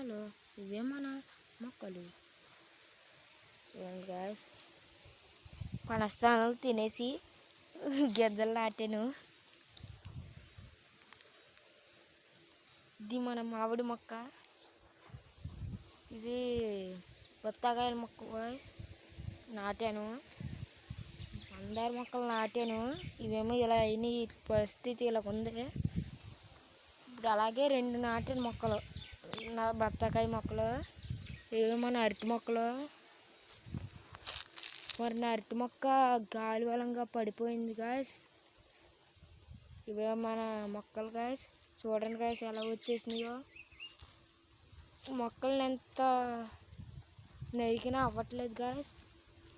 Hello, ఇవే మన మొక్కలు. చూడండి గాయస్, పనస్తాను తినేసి గింజలు నాటాను. ఇది మన మామిడి మొక్క. ఇది బత్తాకాయల మొక్క గాయస్, నాటాను. అందరి మొక్కలు నాటాను. ఇవేమో ఇలా అయిన పరిస్థితి ఇలా ఉంది. ఇప్పుడు అలాగే 2 నాటిన మొక్కలు, నా బత్తాకాయ మొక్కలు, ఇవి మన అరటి మొక్కలు. మరి నా అరటి మొక్క గాలి బలంగా పడిపోయింది గాయస్. ఇవే మన మొక్కలు గాయస్. చూడండి గాయస్ ఎలా వచ్చేసినాయో. మొక్కల్ని ఎంత నరికినా అవ్వట్లేదు గాయస్.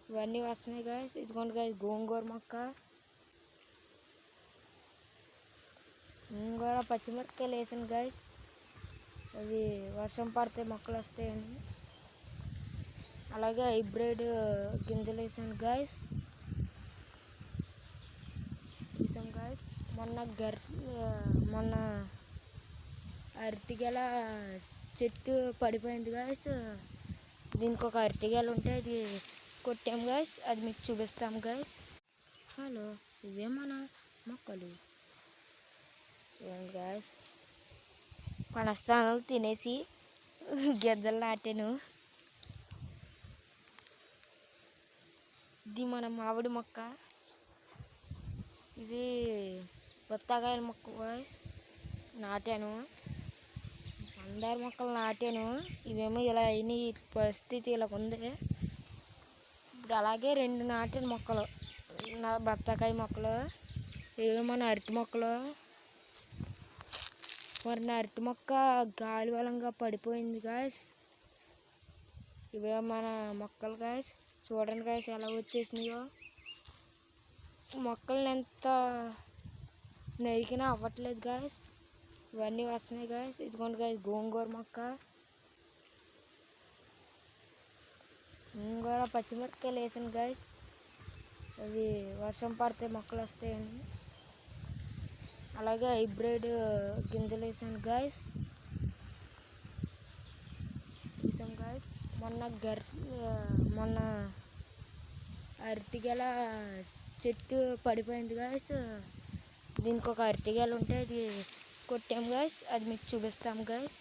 ఇవన్నీ వస్తున్నాయి గాయస్. ఇదిగోండి గాయస్, గోంగూర మొక్క, గోంగూర, పచ్చిమిరపకాయలు వేసాను గాయస్. అవి వర్షం పడితే మొక్కలు వస్తాయని. అలాగే హైబ్రిడ్ గింజలు వేసాను గాయస్. మొన్న అరటిగెల చెట్టు పడిపోయింది గాయస్. దీనికి ఒక అరటిగెల ఉంటే అది కొట్టాం గాయస్. అది మీకు చూపిస్తాం గాయస్. హలో, ఇవే మన మొక్కలు. చూడండి గాయస్, పనస్తాను తినేసి గింజలు నాటాను. ఇది మన మామిడి మొక్క. ఇది బత్తాకాయల మొక్క గాయస్, నాటాను. అందరి మొక్కలు నాటాను. ఇవేమో ఇలా అయిన పరిస్థితి ఇలా ఉంది. ఇప్పుడు అలాగే 2 నాటిన మొక్కలు, నా బత్తాకాయ మొక్కలు, ఇవి మన అరటి మొక్కలు. మరి నా అరటి మొక్క గాలి బలంగా పడిపోయింది గాయస్. ఇవే మన మొక్కలు గాయస్. చూడండి గాయస్ ఎలా వచ్చేసినాయో. మొక్కల్ని ఎంత నరికినా అవ్వట్లేదు గాయస్. ఇవన్నీ వస్తున్నాయి గాయస్. ఇదిగోండి గాయస్, గోంగూర మొక్క, గోంగూర, పచ్చిమిరపకాయలు వేసాను గాయస్. అవి వర్షం పడితే మొక్కలు వస్తాయని. అలాగే హైబ్రిడ్ గింజలు వేసాను గాయస్. గాయస్, మొన్న అరటిగెల చెట్టు పడిపోయింది గాయస్. దీనికి ఒక అరటిగెల ఉంటే అది కొట్టాం గాయస్. అది మీకు చూపిస్తాం గాయస్.